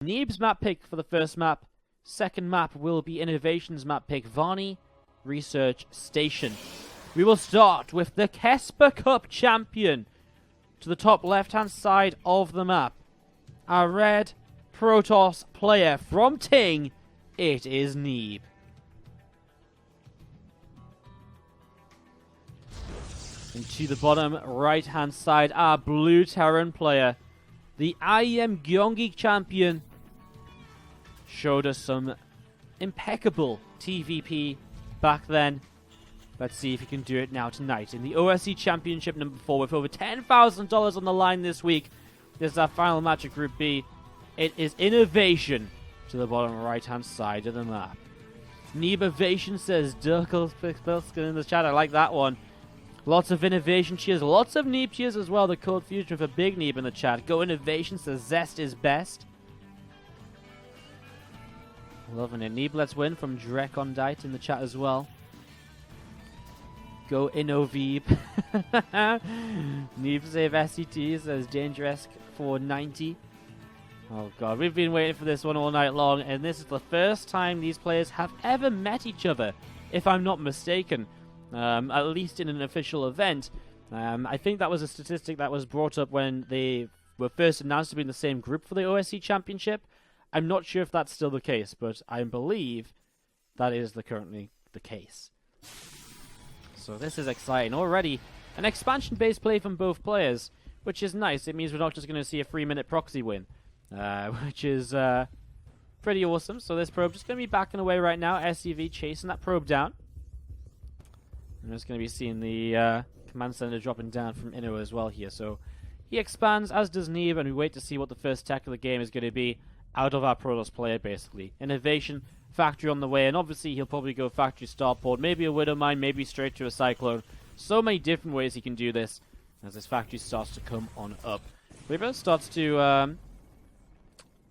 Neeb's map pick for the first map. Second map will be INnoVation's map pick, Varney Research Station. We will start with the Kesper Cup champion. To the top left-hand side of the map, our red Protoss player from Ting, it is Neeb. And to the bottom right-hand side, our blue Terran player, the IM Gyeonggi champion, showed us some impeccable TvP back then. Let's see if he can do it now tonight in the OSC Championship number 4 with over $10,000 on the line this week. This is our final match of Group B. It is INnoVation to the bottom right-hand side of the map. NeebOvation says, Durkelskin in the chat. I like that one. Lots of INnoVation cheers. Lots of Neeb cheers as well. The Cold Fusion for Big Neeb in the chat. Go INnoVation says Zest is best. Loving it. Neeb let's win from Drekondite in the chat as well. Go InnoVeeb. Neeb save SCT says Dangerous 490. Oh god, we've been waiting for this one all night long, and this is the first time these players have ever met each other, if I'm not mistaken. At least in an official event. I think that was a statistic that was brought up when they were first announced to be in the same group for the OSC Championship. I'm not sure if that's still the case, but I believe that is currently the case. So this is exciting. Already an expansion-based play from both players, which is nice. It means we're not just going to see a 3-minute proxy win, which is pretty awesome. So this probe just going to be backing away right now. SCV chasing that probe down. I'm just going to be seeing the command center dropping down from Inno as well here. So he expands, as does Neeb, and we wait to see what the first tech of the game is going to be out of our Protoss player, basically. INnoVation, factory on the way, and obviously he'll probably go factory starport, maybe a Widow Mine, maybe straight to a Cyclone. So many different ways he can do this as this factory starts to come on up. Reaper starts to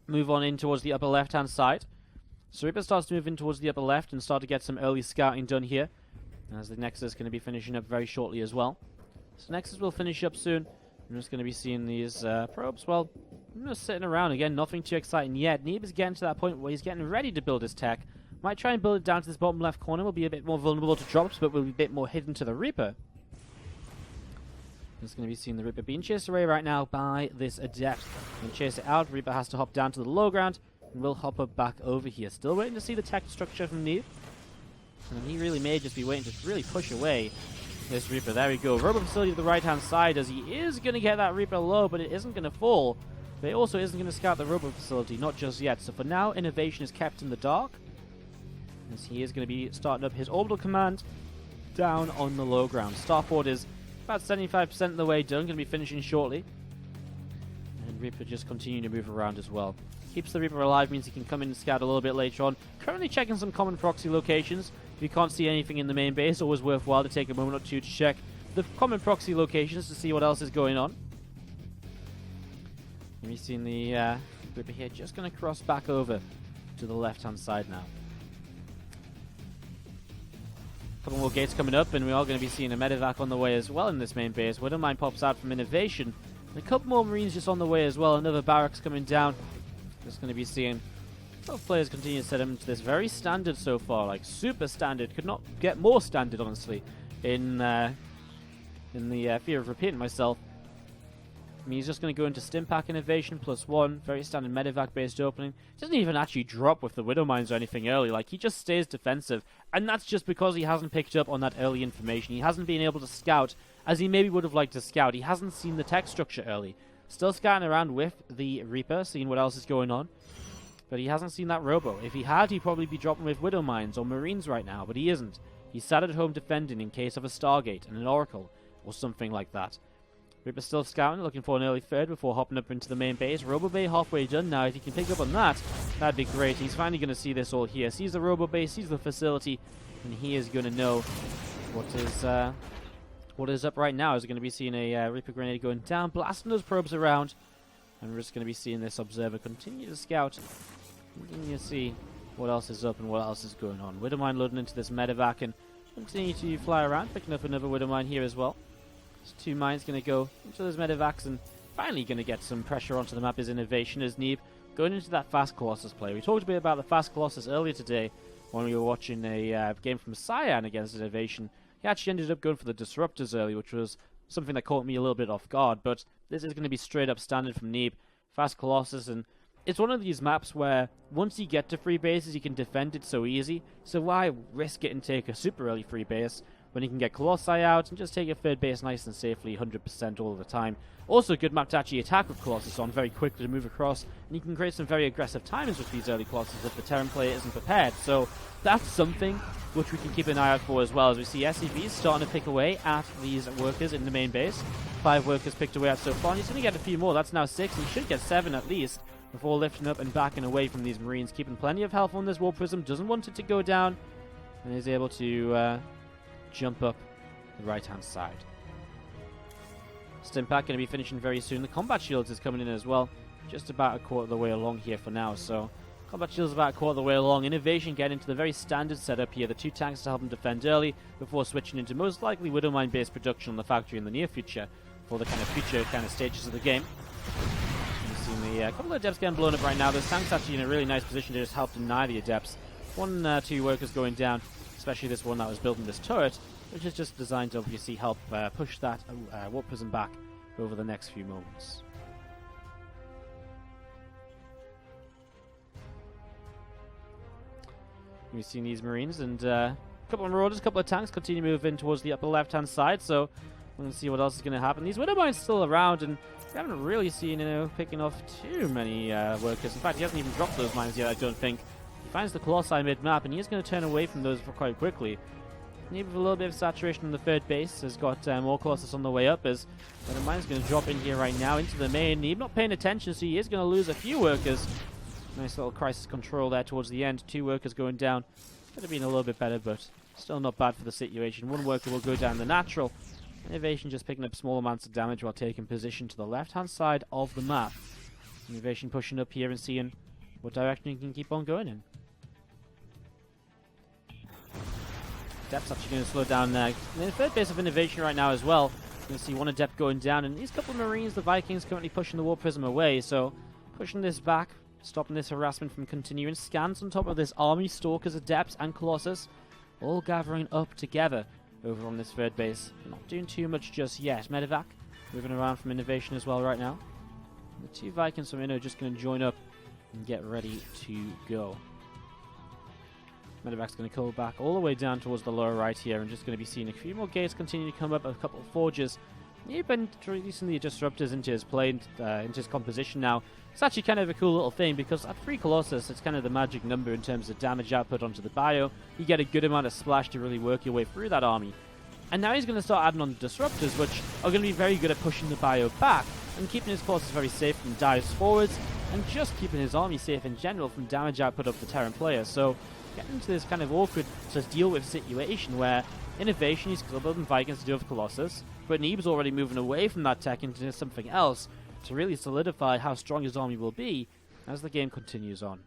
move on in towards the upper left-hand side. So Reaper starts to move in towards the upper left and start to get some early scouting done here, as the Nexus is going to be finishing up very shortly as well. So Nexus will finish up soon. I'm just going to be seeing these probes. Well, I'm just sitting around again, nothing too exciting yet. Neeb is getting to that point where he's getting ready to build his tech. Might try and build it down to this bottom left corner. Will be a bit more vulnerable to drops, but will be a bit more hidden to the Reaper. Just going to be seeing the Reaper being chased away right now by this Adept. And chase it out. Reaper has to hop down to the low ground, and will hop up back over here. Still waiting to see the tech structure from Neeb. And he really may just be waiting to really push away this Reaper. There we go. Robo facility to the right-hand side, as he is going to get that Reaper low, but it isn't going to fall. But it also isn't going to scout the Robo facility, not just yet. So for now, INnoVation is kept in the dark, as he is going to be starting up his orbital command down on the low ground. Starport is about 75% of the way done, going to be finishing shortly. And Reaper just continuing to move around as well. Keeps the Reaper alive, means he can come in and scout a little bit later on. Currently checking some common proxy locations. If you can't see anything in the main base, always worthwhile to take a moment or two to check the common proxy locations to see what else is going on. And we've seen the Reaper here just going to cross back over to the left-hand side now. A couple more gates coming up, and we are going to be seeing a medevac on the way as well in this main base. Widow Mine pops out from INnoVation. And a couple more Marines just on the way as well. Another barracks coming down. Just going to be seeing both players continue to set him to this very standard so far, like super standard. Could not get more standard, honestly, in the fear of repeating myself. I mean, he's just going to go into Stimpack INnoVation +1, very standard medevac based opening. Doesn't even actually drop with the Widow Mines or anything early, like he just stays defensive, and that's just because he hasn't picked up on that early information. He hasn't been able to scout as he maybe would have liked to scout. He hasn't seen the tech structure early. Still scouting around with the Reaper, seeing what else is going on. But he hasn't seen that Robo. If he had, he'd probably be dropping with Widow Mines or Marines right now, but he isn't. He's sat at home defending in case of a Stargate and an Oracle, or something like that. Reaper's still scouting, looking for an early third before hopping up into the main base. Robo Bay halfway done now. If he can pick up on that, that'd be great. He's finally going to see this all here. Sees the Robo Bay, sees the facility, and he is going to know what is up right now. Is going to be seeing a Reaper grenade going down, blasting those probes around. And we're just going to be seeing this observer continue to scout. Continue to see what else is up and what else is going on. Widow Mine loading into this medevac and continue to fly around, picking up another Widow Mine here as well. There's 2 mines going to go into those medevacs, and finally going to get some pressure onto the map is INnoVation as Neeb going into that fast Colossus play. We talked a bit about the fast Colossus earlier today when we were watching a game from Cyan against INnoVation. He actually ended up going for the Disruptors early, which was something that caught me a little bit off guard, but this is going to be straight up standard from Neeb. Fast Colossus, and it's one of these maps where once you get to free bases, you can defend it so easy, so why risk it and take a super early free base when you can get Colossi out and just take a third base nice and safely 100% all the time. Also a good map to actually attack with Colossus on very quickly to move across, and you can create some very aggressive timings with these early Colossus if the Terran player isn't prepared. So that's something which we can keep an eye out for as well, as we see SCVs starting to pick away at these workers in the main base. 5 workers picked away at so far, and he's going to get a few more. That's now 6, and he should get 7 at least before lifting up and backing away from these Marines, keeping plenty of health on this Warp Prism, doesn't want it to go down, and is able to jump up the right-hand side. Stimpack going to be finishing very soon. The Combat Shields is coming in as well, just about a quarter of the way along here for now. So Combat Shields about a quarter of the way along. INnoVation getting into the very standard setup here. The 2 tanks to help them defend early before switching into most likely Widowmine-based production on the factory in the near future for the kind of future kind of stages of the game. You've seen the couple of Adepts getting blown up right now. Those tanks actually in a really nice position to just help deny the Adepts. 1-2 workers going down, especially this one that was building this turret, which is just designed to obviously help push that Warp Prism back over the next few moments. We've seen these Marines and a couple of Marauders, a couple of tanks continue to move in towards the upper left-hand side, so we're going to see what else is going to happen. These Widowmines still around, and we haven't really seen, picking off too many workers. In fact, he hasn't even dropped those mines yet, I don't think. He finds the Colossi mid-map, and he is going to turn away from those for quite quickly. Neeb with a little bit of saturation on the third base has got more Colossus on the way up, as the mine's going to drop in here right now into the main. Neeb not paying attention, so he is going to lose a few workers. Nice little crisis control there towards the end. 2 workers going down. Could have been a little bit better, but still not bad for the situation. 1 worker will go down the natural. INnoVation just picking up small amounts of damage while taking position to the left-hand side of the map. INnoVation pushing up here and seeing what direction he can keep on going in. Adept's actually going to slow down there. In the third base of INnoVation right now as well. You can see 1 Adept going down, and these couple of Marines, the Vikings, currently pushing the Warp Prism away, so pushing this back, stopping this harassment from continuing. Scans on top of this army, Stalkers, Adepts, and Colossus, all gathering up together over on this third base. Not doing too much just yet. Medevac moving around from INnoVation as well right now. The 2 Vikings from Inno just going to join up and get ready to go. Medevac's going to call back all the way down towards the lower right here, and just going to be seeing a few more gates continue to come up, a couple of forges. He's been introducing the Disruptors into his play, into his composition now. It's actually kind of a cool little thing, because at 3 Colossus, it's kind of the magic number in terms of damage output onto the bio. You get a good amount of splash to really work your way through that army. And now he's going to start adding on the Disruptors, which are going to be very good at pushing the bio back, and keeping his Colossus very safe from dives forwards, and just keeping his army safe in general from damage output of the Terran player. So getting into this kind of awkward to deal with situation where INnoVation is still building Vikings to deal with Colossus, but Neeb's already moving away from that tech into something else to really solidify how strong his army will be as the game continues on.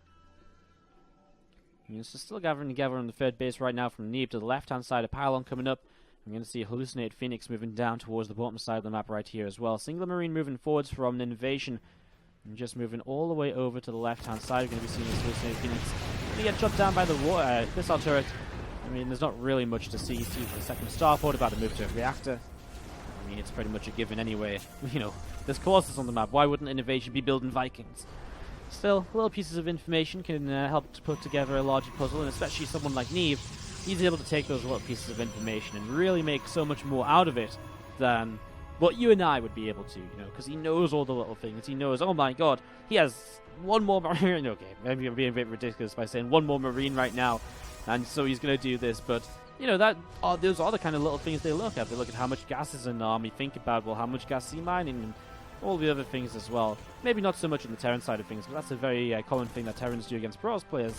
So still gathering together on the third base right now from Neeb to the left-hand side, a pylon coming up. I'm going to see a Hallucinated Phoenix moving down towards the bottom side of the map right here as well. Singular Marine moving forwards from INnoVation, and just moving all the way over to the left-hand side. We're going to be seeing this Hallucinated Phoenix going to get shot down by the missile turret. I mean, there's not really much to see. See the second starport about to move to a reactor. I mean, it's pretty much a given anyway. There's Colossus on the map. Why wouldn't INnoVation be building Vikings? Still, little pieces of information can help to put together a larger puzzle, and especially someone like Neeb, he's able to take those little pieces of information and really make so much more out of it than what you and I would be able to, because he knows all the little things. He knows, oh my god, he has 1 more Marine. Okay, maybe I'm being a bit ridiculous by saying 1 more Marine right now, and so he's going to do this, but those are the kind of little things they look at. They look at how much gas is in the army, think about, well, how much gas is he mining, and all the other things as well. Maybe not so much on the Terran side of things, but that's a very common thing that Terrans do against Pros players,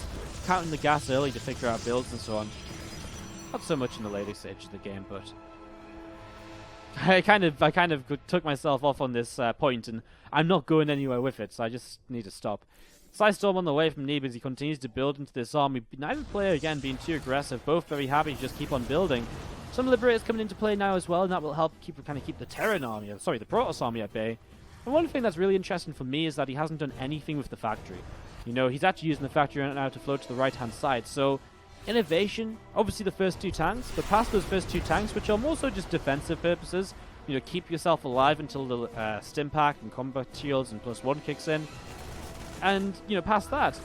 counting the gas early to figure out builds and so on. Not so much in the later stage of the game, but I kind of took myself off on this point, and I'm not going anywhere with it, so I just need to stop. Psystorm on the way from Neeb as he continues to build into this army. Neither player, again, being too aggressive. Both very happy to just keep on building. Some Liberators coming into play now as well, and that will help keep the Terran army, the Protoss army at bay. And one thing that's really interesting for me is that he hasn't done anything with the factory. You know, he's actually using the factory right now to float to the right-hand side. So, INnoVation, obviously the first 2 tanks, but past those first 2 tanks, which are more so just defensive purposes, you know, keep yourself alive until the stim pack and combat shields and +1 kicks in. And, you know, past that,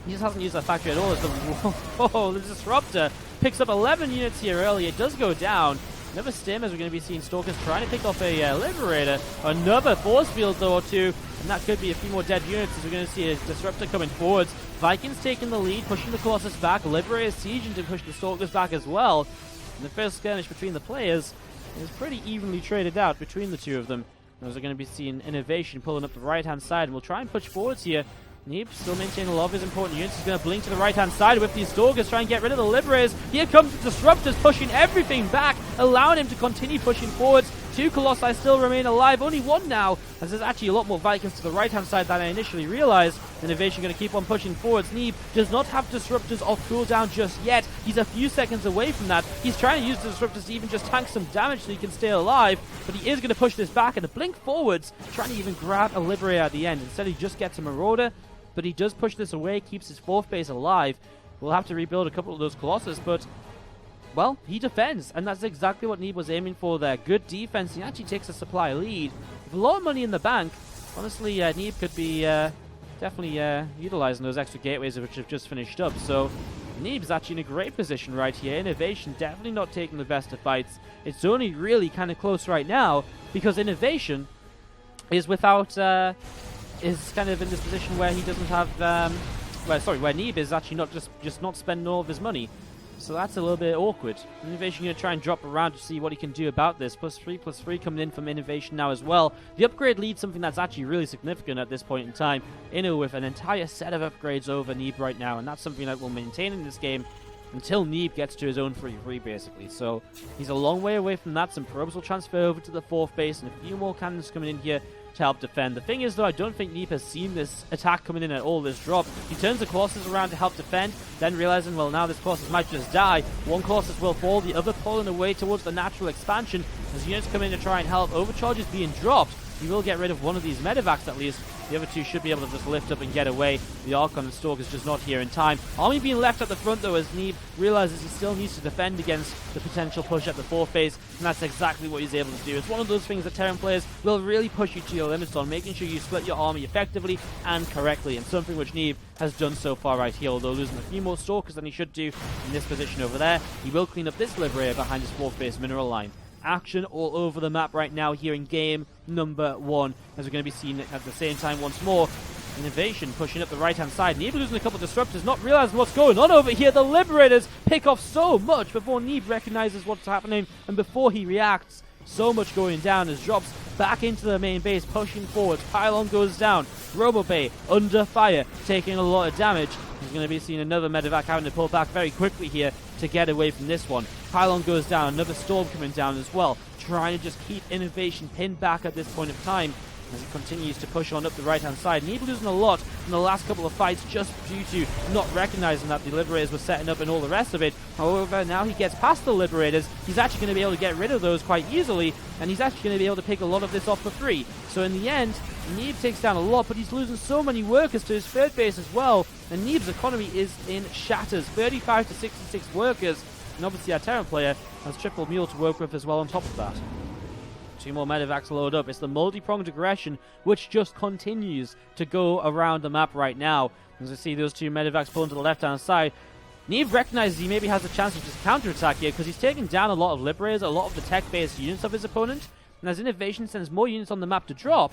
he just hasn't used that factory at all. As the Disruptor picks up 11 units here early. It does go down. Another stim, as we're going to be seeing Stalkers trying to pick off a Liberator. Another force field, though, or 2. And that could be a few more dead units, as we're going to see a Disruptor coming forwards. Vikings taking the lead, pushing the Colossus back. Liberator sieging to push the Stalkers back as well. And the first skirmish between the players is pretty evenly traded out between the 2 of them. As we're going to be seeing INnoVation pulling up the right-hand side. And we'll try and push forwards here. Neeb still maintaining a lot of his important units. He's going to blink to the right-hand side with these Stalkers, trying to get rid of the Liberators. Here comes the Disruptors, pushing everything back, allowing him to continue pushing forwards. 2 Colossi still remain alive, only 1 now, as there's actually a lot more Vikings to the right-hand side than I initially realized. INnoVation going to keep on pushing forwards. Neeb does not have Disruptors off cooldown just yet. He's a few seconds away from that. He's trying to use the Disruptors to even just tank some damage so he can stay alive, but he is going to push this back and blink forwards, trying to even grab a Liberator at the end. Instead, he just gets a Marauder, but he does push this away, keeps his 4th base alive. We'll have to rebuild a couple of those Colossus, but, well, he defends, and that's exactly what Neeb was aiming for there. Good defense. He actually takes a supply lead. With a lot of money in the bank, honestly, Neeb could be definitely utilizing those extra gateways which have just finished up. So, Neeb's actually in a great position right here. INnoVation definitely not taking the best of fights. It's only really kind of close right now, because INnoVation is without... is kind of in this position where he doesn't have, where Neeb is actually not just not spending all of his money. So that's a little bit awkward. INnoVation going to try and drop around to see what he can do about this. +3/+3 coming in from INnoVation now as well. The upgrade leads something that's actually really significant at this point in time. Inno with an entire set of upgrades over Neeb right now, and that's something that will maintain in this game until Neeb gets to his own 3-3, basically. So he's a long way away from that. Some probes will transfer over to the 4th base, and a few more cannons coming in here to help defend. The thing is, though, I don't think Neeb has seen this attack coming in at all, this drop. He turns the Colossus around to help defend, then realizing, well, now this Colossus might just die. One Colossus will fall, the other pulling away towards the natural expansion. As units come in to try and help, Overcharge is being dropped. He will get rid of one of these medevacs at least. The other 2 should be able to just lift up and get away. The Archon and Stalk is just not here in time. Army being left at the front, though, as Neeb realizes he still needs to defend against the potential push at the 4th base, and that's exactly what he's able to do. It's one of those things that Terran players will really push you to your limits on, making sure you split your army effectively and correctly, and something which Neeb has done so far right here, although losing a few more Stalkers than he should do in this position over there. He will clean up this Liberator behind his 4th base mineral line. Action all over the map right now here in game number 1, as we're going to be seeing it at the same time once more. INnoVation pushing up the right-hand side. Neeb losing a couple of Disruptors, not realizing what's going on over here. The Liberators pick off so much before Neeb recognizes what's happening, and before he reacts. So much going down as drops back into the main base, pushing forwards. Pylon goes down. RoboBay under fire, taking a lot of damage. He's going to be seeing another medevac having to pull back very quickly here to get away from this one. Pylon goes down, another Storm coming down as well, trying to just keep INnoVation pinned back at this point of time as he continues to push on up the right-hand side. Neeb losing a lot in the last couple of fights just due to not recognizing that the Liberators were setting up and all the rest of it. However, now he gets past the Liberators, he's actually going to be able to get rid of those quite easily, and he's actually going to be able to pick a lot of this off for free. So in the end, Neeb takes down a lot, but he's losing so many workers to his 3rd base as well, and Neeb's economy is in shatters. 35 to 66 workers, and obviously our Terran player has triple mule to work with as well on top of that. 2 more medevacs load up. It's the multi-pronged aggression which just continues to go around the map right now. As we see those 2 medevacs pulling to the left-hand side, Neeb recognizes he maybe has a chance of just counter-attack here because he's taking down a lot of Liberators, a lot of the tech-based units of his opponent, and as INnoVation sends more units on the map to drop,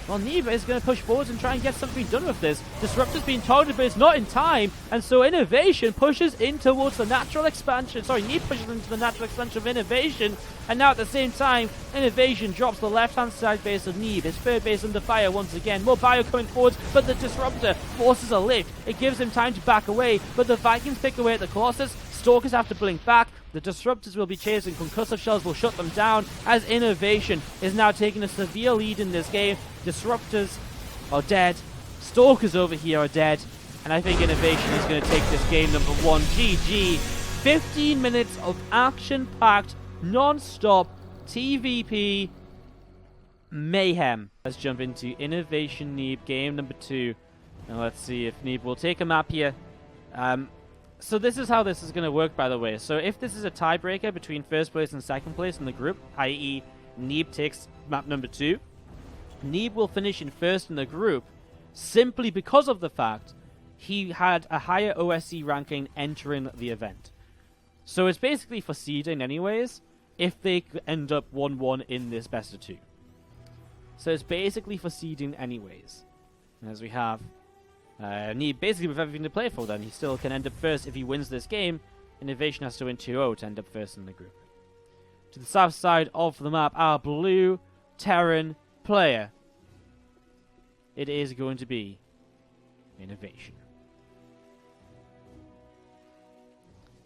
well, Neeb is going to push forwards and try and get something done with this. Disruptor's being targeted, but it's not in time, and so INnoVation pushes in towards the natural expansion. Sorry, Neeb pushes into the natural expansion of INnoVation, and now at the same time, INnoVation drops the left-hand side base of Neeb. His 3rd base under fire once again. More bio coming forwards, but the Disruptor forces a lift. It gives him time to back away, but the Vikings pick away at the Colossus. Stalkers have to blink back. The Disruptors will be chasing. Concussive shells will shut them down as INnoVation is now taking a severe lead in this game. Disruptors are dead. Stalkers over here are dead. And I think INnoVation is going to take this game number 1. GG. 15 minutes of action-packed, non-stop TvP. mayhem. Let's jump into INnoVation Neeb game number 2. And let's see if Neeb will take a map here. So this is how this is going to work, by the way. So if this is a tiebreaker between first place and second place in the group, i.e. Neeb takes map number 2, Neeb will finish in first in the group simply because of the fact he had a higher OSC ranking entering the event. So it's basically for seeding anyways, if they end up 1-1 in this best of 2. So it's basically for seeding anyways. And as we have Neeb basically with everything to play for, then he still can end up first if he wins this game. INnoVation has to win 2-0 to end up first in the group. To the south side of the map, our blue Terran player. It is going to be INnoVation.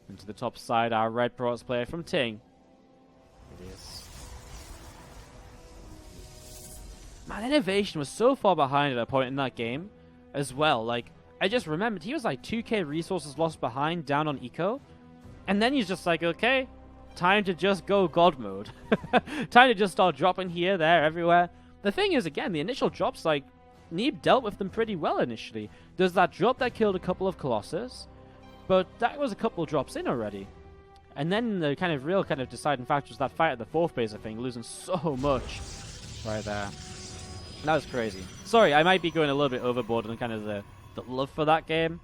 And to the top side, our red Protoss player from Ting. It is. Man, INnoVation was so far behind at a point in that game as well. Like, I just remembered he was like 2k resources lost behind down on eco. And then he's just like, okay, time to just go God mode. Time to just start dropping here, there, everywhere. The thing is, again, the initial drops, like, Neeb dealt with them pretty well initially. There's that drop that killed a couple of Colossus, but that was a couple of drops in already. And then the kind of real kind of deciding factor was that fight at the 4th base, I think, losing so much right there. That was crazy. Sorry, I might be going a little bit overboard on kind of the love for that game,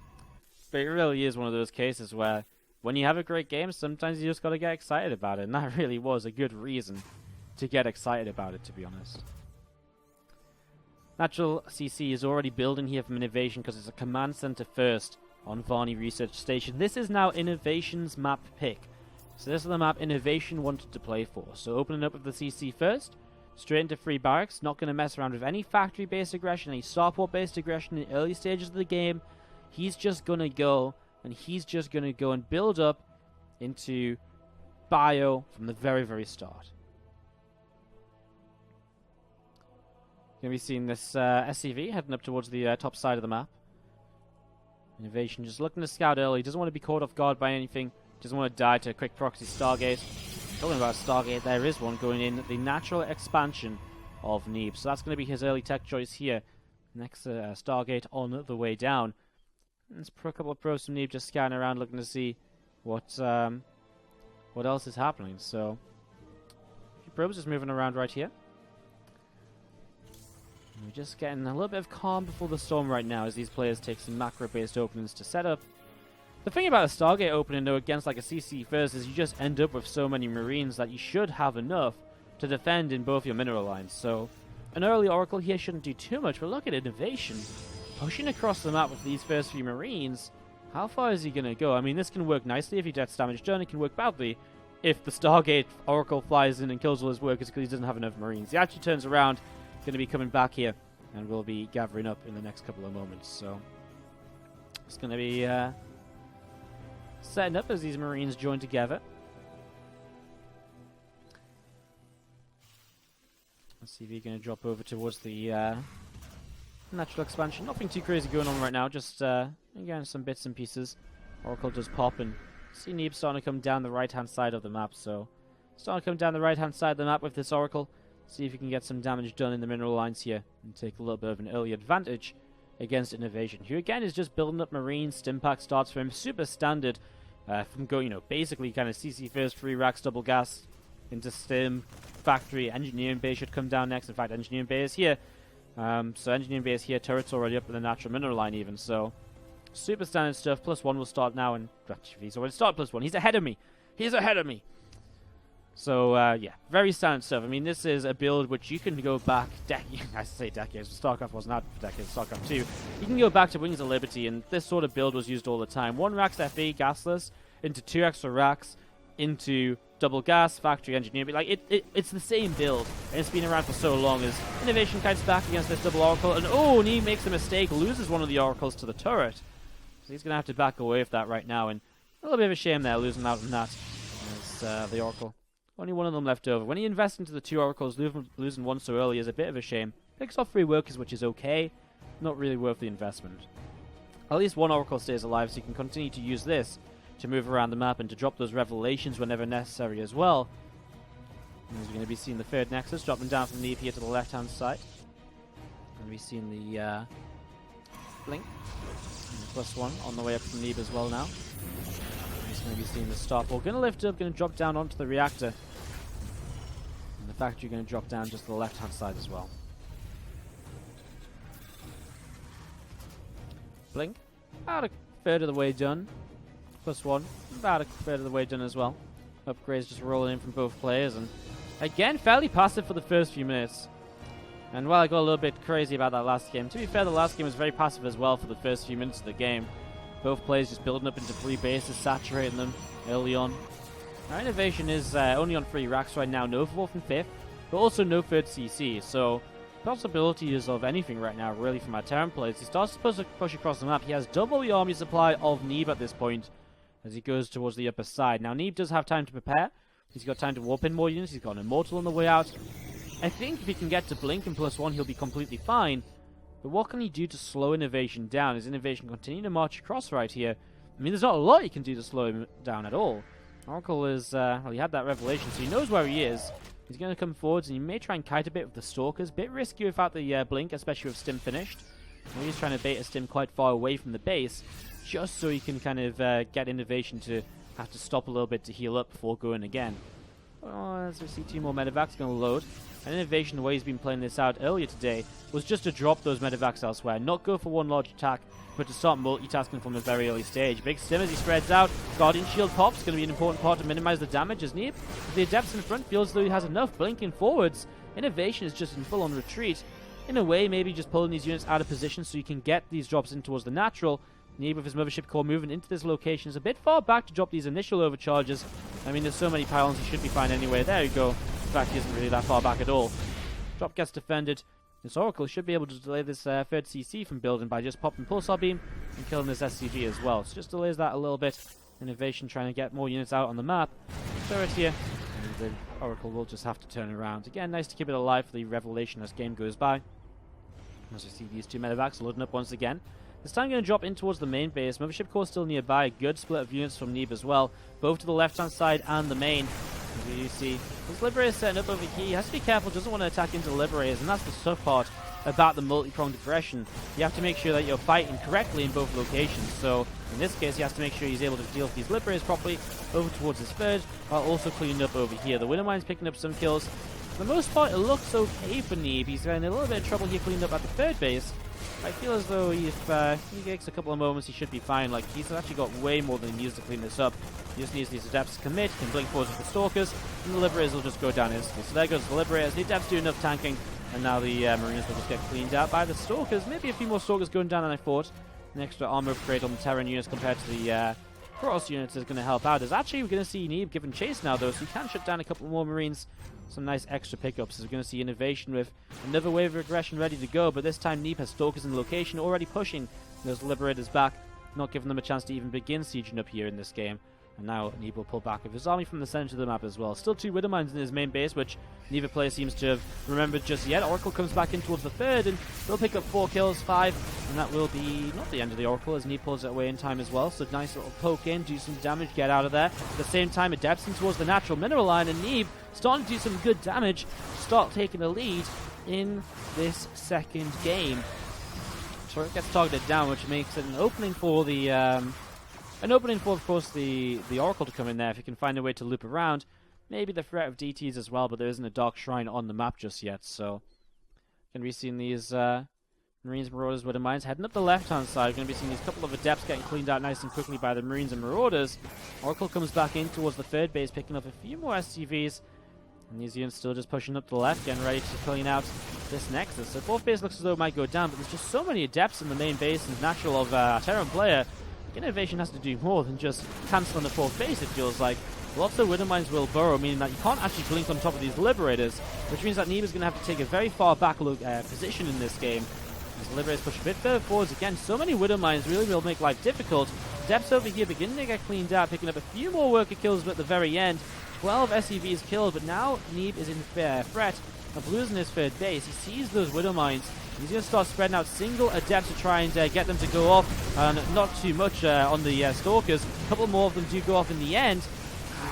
but it really is one of those cases where when you have a great game, sometimes you just got to get excited about it, and that really was a good reason to get excited about it, to be honest. Natural CC is already building here from INnoVation because it's a command center first on Varney Research Station. This is now INnoVation's map pick. So this is the map INnoVation wanted to play for. So opening up with the CC first, straight into free barracks, not going to mess around with any factory-based aggression, any starport-based aggression in the early stages of the game. He's just going to go, and he's just going to go and build up into bio from the very, very start. Going to be seeing this SCV heading up towards the top side of the map. INnoVation just looking to scout early. Doesn't want to be caught off guard by anything. Doesn't want to die to a quick proxy Stargate. Talking about Stargate, there is one going in the natural expansion of Neeb. So that's going to be his early tech choice here. Next Stargate on the way down. There's a couple of pros from Neeb just scanning around looking to see what else is happening. So, a few probes just moving around right here. We're just getting a little bit of calm before the storm right now as these players take some macro-based openings to set up. The thing about a Stargate opening, though, against like a CC first is you just end up with so many Marines that you should have enough to defend in both your mineral lines. So an early Oracle here shouldn't do too much, but look at INnoVation. Pushing across the map with these first few Marines, how far is he going to go? I mean, this can work nicely if he gets damage done. It can work badly if the Stargate Oracle flies in and kills all his workers because he doesn't have enough Marines. He actually turns around, going to be coming back here, and we'll be gathering up in the next couple of moments. So it's going to be setting up as these Marines join together. Let's see if he's going to drop over towards the natural expansion. Nothing too crazy going on right now, just again some bits and pieces. Oracle does pop, and see Neeb starting to come down the right-hand side of the map. So starting to come down the right-hand side of the map with this Oracle. See if you can get some damage done in the mineral lines here and take a little bit of an early advantage against INnoVation. Who again is just building up Marines. Stimpack starts for him, super standard from going, basically kind of CC first, 3 racks, double gas into Stim, factory, engineering bay should come down next. In fact, engineering bay is here. So engineering bay is here, turret's already up in the natural mineral line even. So super standard stuff. +1 will start now, and he's already started +1. He's ahead of me. He's ahead of me. So, yeah, very standard stuff. I mean, this is a build which you can go back I say decades, StarCraft wasn't out for decades, StarCraft 2. You can go back to Wings of Liberty, and this sort of build was used all the time. 1 racks FE, gasless, into 2 extra racks, into double gas, factory engineer. But, like, it's the same build, and it's been around for so long as INnoVation kites back against this double Oracle, and he makes a mistake, loses one of the Oracles to the turret. So he's going to have to back away with that right now, and a little bit of a shame there, losing out on that as the Oracle. Only one of them left over. When he invests into the 2 Oracles, losing one so early is a bit of a shame. Picks off 3 workers, which is okay. Not really worth the investment. At least 1 Oracle stays alive, so you can continue to use this to move around the map and to drop those revelations whenever necessary as well. As we're going to be seeing the third Nexus dropping down from Neeb here to the left-hand side. And we're seeing the Blink. +1 on the way up from Neeb as well now. Just going to be seeing the Starfall. Going to lift up, going to drop down onto the reactor. And the factory going to drop down just to the left-hand side as well. Blink. About a third of the way done. +1. About a third of the way done as well. Upgrades just rolling in from both players. And again, fairly passive for the first few minutes. And while I got a little bit crazy about that last game, to be fair, the last game was very passive as well for the first few minutes of the game. Both players just building up into 3 bases, saturating them early on. Our INnoVation is only on 3 racks right now, no 4th and 5th, but also no 3rd CC. So possibilities of anything right now, really, from our Terran players. He starts to push across the map. He has double the army supply of Neeb at this point as he goes towards the upper side. Now, Neeb does have time to prepare. He's got time to warp in more units. He's got an Immortal on the way out. I think if he can get to Blink and +1, he'll be completely fine. But what can he do to slow INnoVation down? Is INnoVation continuing to march across right here? I mean, there's not a lot he can do to slow him down at all. Oracle is, well, he had that revelation, so he knows where he is. He's going to come forwards, and he may try and kite a bit with the Stalkers. Bit risky without the Blink, especially with Stim finished. And he's trying to bait a Stim quite far away from the base, just so he can kind of get INnoVation to have to stop a little bit to heal up before going again. Oh, as we see 2 more medevacs going to load. And INnoVation, the way he's been playing this out earlier today, was just to drop those medevacs elsewhere. Not go for one large attack, but to start multitasking from a very early stage. Big Stim as he spreads out. Guardian Shield pops, going to be an important part to minimize the damage as Neeb. The Adepts in front feels as though he has enough. Blinking forwards. INnoVation is just in full-on retreat. In a way, maybe just pulling these units out of position so you can get these drops in towards the natural. Neeb with his Mothership Core moving into this location is a bit far back to drop these initial overcharges. I mean, there's so many pylons, he should be fine anyway. There you go. In fact, he isn't really that far back at all. Drop gets defended. This Oracle should be able to delay this 3rd CC from building by just popping Pulsar Beam and killing this SCV as well. So just delays that a little bit. INnoVation trying to get more units out on the map. Turret here. And the Oracle will just have to turn around. Again, nice to keep it alive for the revelation as game goes by. As we see these 2 medevacs loading up once again. This time going to drop in towards the main base. Mothership Core still nearby. Good split of units from Neeb as well. Both to the left-hand side and the main. As you see, this Liberator is setting up over here. He has to be careful. Doesn't want to attack into the Liberators. And that's the tough part about the multi-pronged aggression. You have to make sure that you're fighting correctly in both locations. So, in this case, he has to make sure he's able to deal with these Liberators properly over towards his 3rd, while also cleaning up over here. The Wintermine's picking up some kills. For the most part, it looks okay for Neeb. He's having a little bit of trouble here cleaning up at the 3rd base. I feel as though if he takes a couple of moments, he should be fine. Like, he's actually got way more than he needs to clean this up. He just needs these Adepts to commit, can blink forwards with the Stalkers, and the Liberators will just go down instantly. So there goes the Liberators. The Adepts do enough tanking, and now the Marines will just get cleaned out by the Stalkers. Maybe a few more Stalkers going down than I thought. An extra armor upgrade on the Terran units compared to the Cross units is going to help out. As actually we're going to see Neeb giving chase now, though, so he can shut down a couple more Marines. Some nice extra pickups. As we're going to see INnoVation with another wave of aggression ready to go, but this time Neeb has Stalkers in the location, already pushing those Liberators back, not giving them a chance to even begin sieging up here in this game. And now Neeb will pull back with his army from the center of the map as well. Still 2 Widowmines in his main base, which neither player seems to have remembered just yet. Oracle comes back in towards the 3rd, and will pick up 4 kills, 5, and that will be not the end of the Oracle, as Neeb pulls it away in time as well. So nice little poke in, do some damage, get out of there. At the same time, Adepts in towards the natural mineral line, and Neeb starting to do some good damage, start taking the lead in this 2nd game. So it gets targeted down, which makes it an opening for the of course, the Oracle to come in there if he can find a way to loop around. Maybe the threat of DTs as well, but there isn't a Dark Shrine on the map just yet, so going to be seeing these Marines, Marauders, Widowmines heading up the left-hand side. Going to be seeing these couple of Adepts getting cleaned out nice and quickly by the Marines and Marauders. Oracle comes back in towards the 3rd base, picking up a few more SCVs. And these units still just pushing up to the left, getting ready to clean out this Nexus. So 4th base looks as though it might go down, but there's just so many Adepts in the main base and natural of Terran player. INnoVation has to do more than just cancel on the 4th base, it feels like. Lots of Widowmines will burrow, meaning that you can't actually blink on top of these Liberators, which means that Neeb is going to have to take a very far back position in this game. As the Liberators push a bit further forwards again, so many Widowmines really will make life difficult. Depths over here beginning to get cleaned out, picking up a few more worker kills, but at the very end, 12 SCVs killed, but now Neeb is in threat of losing his 3rd base. He sees those Widowmines. He's going to start spreading out single Adepts to try and get them to go off, and not too much on the Stalkers. A couple more of them do go off in the end.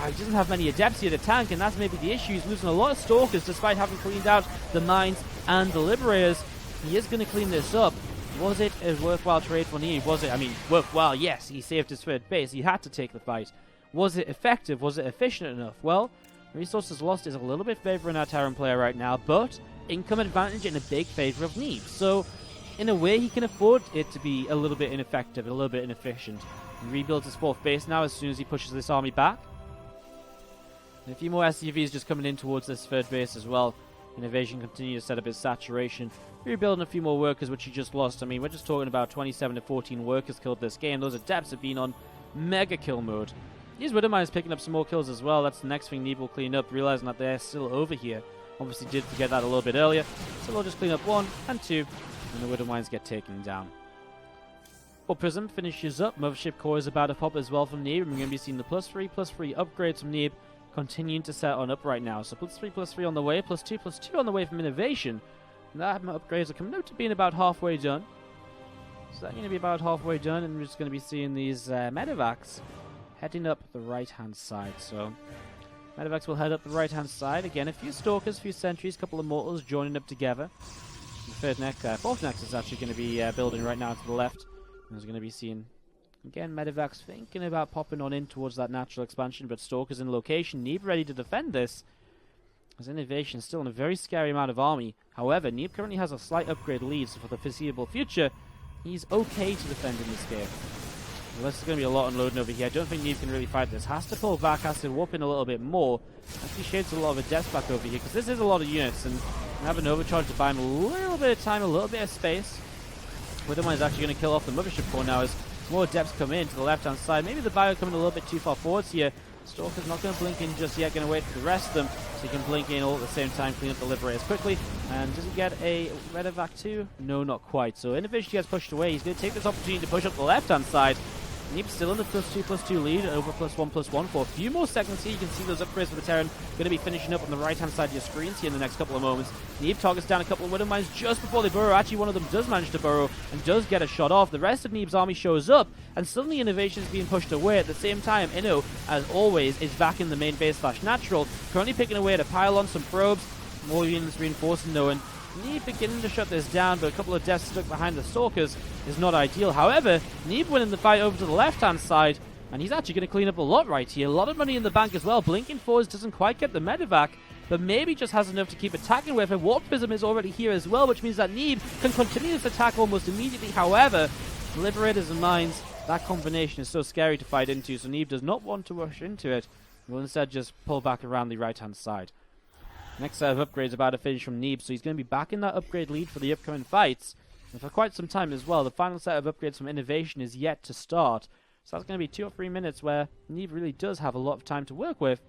he doesn't have many adepts here to tank, and that's maybe the issue. He's losing a lot of stalkers despite having cleaned out the mines and the liberators. He is going to clean this up. Was it a worthwhile trade for Neeb? Was it, I mean, worthwhile, yes, he saved his third base. He had to take the fight. Was it effective? Was it efficient enough? Well, resources lost is a little bit favoring our Terran player right now, but income advantage in a big favor of Neeb. So, in a way, he can afford it to be a little bit ineffective, a little bit inefficient. He rebuilds his fourth base now as soon as he pushes this army back. And a few more SCVs just coming in towards this third base as well. INnoVation continues to set up his saturation. Rebuilding a few more workers, which he just lost. I mean, we're just talking about 27 to 14 workers killed this game. Those adepts have been on mega kill mode. These Widowmines picking up some more kills as well. That's the next thing Neeb will clean up, realizing that they're still over here. Obviously did forget that a little bit earlier. So we'll just clean up 1 and 2, and the Widowmines get taken down. Well, Prism finishes up. Mothership Core is about to pop as well from Neeb. We're going to be seeing the +3/+3 upgrades from Neeb continuing to set on up right now. So +3/+3 on the way, +2/+2 on the way from INnoVation. And that upgrades are coming out to being about halfway done. So that's going to be about halfway done, and we're just going to be seeing these medevacs heading up the right-hand side. So medevacs will head up the right-hand side. Again, a few stalkers, a few sentries, a couple of mortals joining up together. The fourth next is actually going to be building right now to the left. And we're going to be seeing, again, medevacs thinking about popping on in towards that natural expansion, but stalkers in location. Neeb ready to defend this. As INnoVation is still in a very scary amount of army. However, Neeb currently has a slight upgrade lead, so for the foreseeable future, he's okay to defend in this game. Well, this is going to be a lot unloading over here. I don't think Neeb can really fight this. Has to pull back, has to warp in a little bit more. Actually shades a lot of a death back over here, because this is a lot of units, and have an overcharge to buy him a little bit of time, a little bit of space. Widowmine is actually going to kill off the Mothership Core now as more depths come in to the left-hand side. Maybe the bio coming a little bit too far forwards here. Stalker's not going to blink in just yet, going to wait for the rest of them, so he can blink in all at the same time, clean up the liberators quickly. And does he get a medevac too? No, not quite. So INnoVation gets pushed away. He's going to take this opportunity to push up the left-hand side. Neeb's still in the +2/+2 lead over +1/+1 for a few more seconds here. You can see those upgrades for the Terran going to be finishing up on the right-hand side of your screens here in the next couple of moments. Neeb targets down a couple of Widowmines just before they burrow. Actually, one of them does manage to burrow and does get a shot off. The rest of Neeb's army shows up, and suddenly INnoVation is being pushed away. At the same time, Inno, as always, is back in the main base/natural, currently picking away at a pylon, some probes, more units reinforcing though, and Neeb beginning to shut this down, but a couple of deaths stuck behind the stalkers is not ideal. However, Neeb winning the fight over to the left-hand side, and he's actually going to clean up a lot right here. A lot of money in the bank as well. Blinking forwards doesn't quite get the medevac, but maybe just has enough to keep attacking with. And Warp Prism is already here as well, which means that Neeb can continue this attack almost immediately. However, Liberators and Mines, that combination is so scary to fight into, so Neeb does not want to rush into it. He will instead just pull back around the right-hand side. Next set of upgrades about to finish from Neeb, so he's going to be back in that upgrade lead for the upcoming fights. And for quite some time as well. The final set of upgrades from INnoVation is yet to start. So that's going to be 2 or 3 minutes where Neeb really does have a lot of time to work with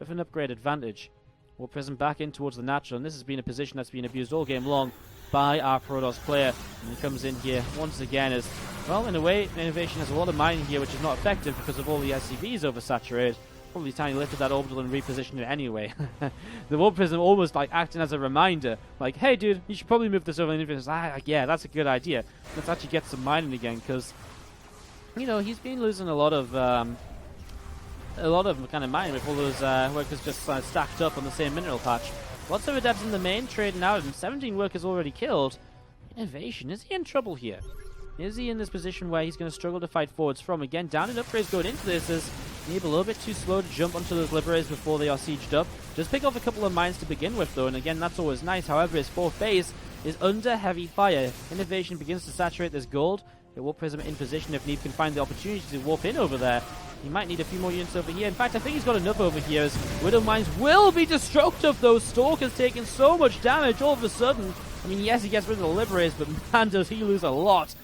an upgrade advantage. Warp Prism back in towards the natural, and this has been a position that's been abused all game long by our Protoss player. And he comes in here once again as, well, in a way, INnoVation has a lot of mining here, which is not effective because of all the SCVs oversaturated. Probably tiny lifted that orbital and repositioned it anyway. The Warp Prism almost like acting as a reminder, like, hey dude, you should probably move this over. And yeah, that's a good idea. Let's actually get some mining again, because, you know, he's been losing a lot of kind of mining with all those workers just stacked up on the same mineral patch. Lots of adepts in the main trading out, and 17 workers already killed. INnoVation, is he in trouble here? Is he in this position where he's going to struggle to fight forwards from? Again, down in upgrades going into this is Neeb a little bit too slow to jump onto those liberators before they are sieged up. Just pick off a couple of mines to begin with though, and again, that's always nice. However, his fourth base is under heavy fire. INnoVation begins to saturate this gold. The Warp Prism in position if Neeb can find the opportunity to warp in over there. He might need a few more units over here. In fact, I think he's got enough over here as Widowmines will be destructive. Those Stalkers taking so much damage all of a sudden. I mean, yes, he gets rid of the liberators, but man, does he lose a lot.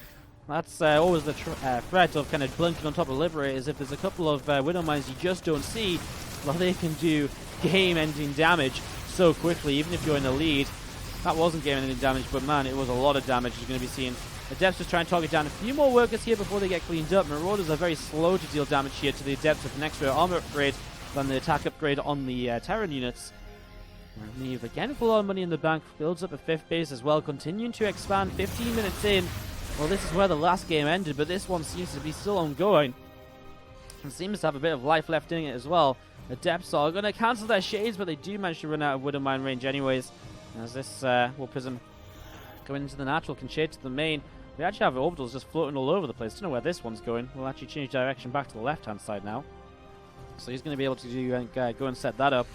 That's always the threat of kind of blinking on top of liberators. If there's a couple of Widowmines you just don't see, well, they can do game-ending damage so quickly, even if you're in the lead. That wasn't game-ending damage, but man, it was a lot of damage you're going to be seeing. Adepts just try and target down a few more workers here before they get cleaned up. Marauders are very slow to deal damage here to the Adepts with an extra armor upgrade than the attack upgrade on the Terran units. Neeb again with a lot of money in the bank, builds up a 5th base as well, continuing to expand 15 minutes in. Well, this is where the last game ended, but this one seems to be still ongoing. And seems to have a bit of life left in it as well. Adepts are going to cancel their shades, but they do manage to run out of Widow Mine range anyways. As this War Prism going into the natural can shade to the main. We actually have orbitals just floating all over the place. Don't know where this one's going. We'll actually change direction back to the left-hand side now. So he's going to be able to go and set that up.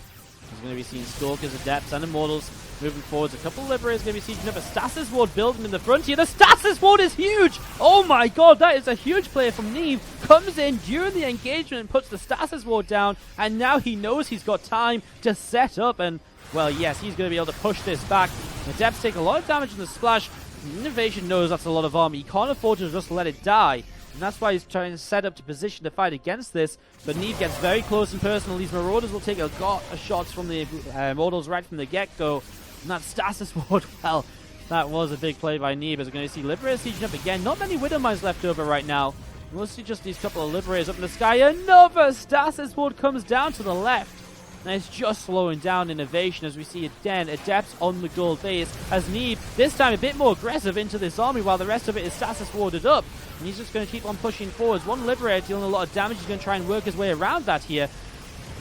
He's going to be seeing Stalkers, Adepts, and Immortals moving forwards. A couple of Liberators going to be sieging up a Stasis Ward building in the front here. The Stasis Ward is huge! Oh my god, that is a huge play from Neeb. Comes in during the engagement and puts the Stasis Ward down, and now he knows he's got time to set up, and, well, yes, he's going to be able to push this back. The Adepts take a lot of damage in the splash. INnoVation knows that's a lot of armor. He can't afford to just let it die. And that's why he's trying to set up to position to fight against this. But Neeb gets very close and personal. These Marauders will take a lot of shots from the Immortals right from the get-go. And that Stasis Ward, well, that was a big play by Neeb. As we're going to see Liberators sieging up again. Not many Widow Mines left over right now. Mostly just these couple of Liberators up in the sky. Another Stasis Ward comes down to the left. And it's just slowing down INnoVation as we see again Adepts on the gold base as Neeb, this time a bit more aggressive into this army while the rest of it is Stasis warded up. And he's just going to keep on pushing forwards. One Liberator dealing a lot of damage. He's going to try and work his way around that here.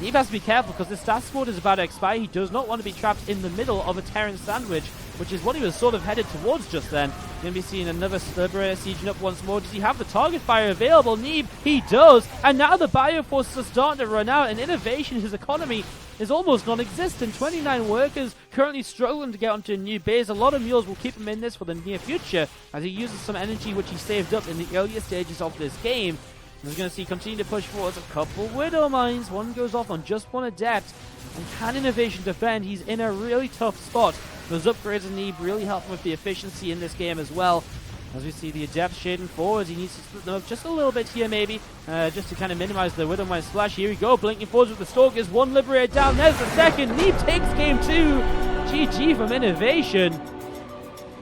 Neeb has to be careful because this Stasis ward is about to expire. He does not want to be trapped in the middle of a Terran sandwich, which is what he was sort of headed towards just then. Going to be seeing another Liberator sieging up once more. Does he have the target fire available? Neeb, he does. And now the Bioforces are starting to run out, and INnoVation, his economy, is almost non-existent. 29 workers currently struggling to get onto a new base. A lot of mules will keep him in this for the near future as he uses some energy which he saved up in the earlier stages of this game. We're going to see continue to push forwards a couple Widow Mines. One goes off on just one Adept. And can INnoVation defend? He's in a really tough spot. Those upgrades in Neeb really help him with the efficiency in this game as well. As we see the Adepts shading forwards, he needs to split them up just a little bit here maybe, just to kind of minimize the Widow Mine splash. Here we go, blinking forwards with the Stalkers. One Liberator down, there's the second. Neeb takes game 2. GG from INnoVation.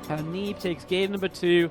And Neeb takes game number 2.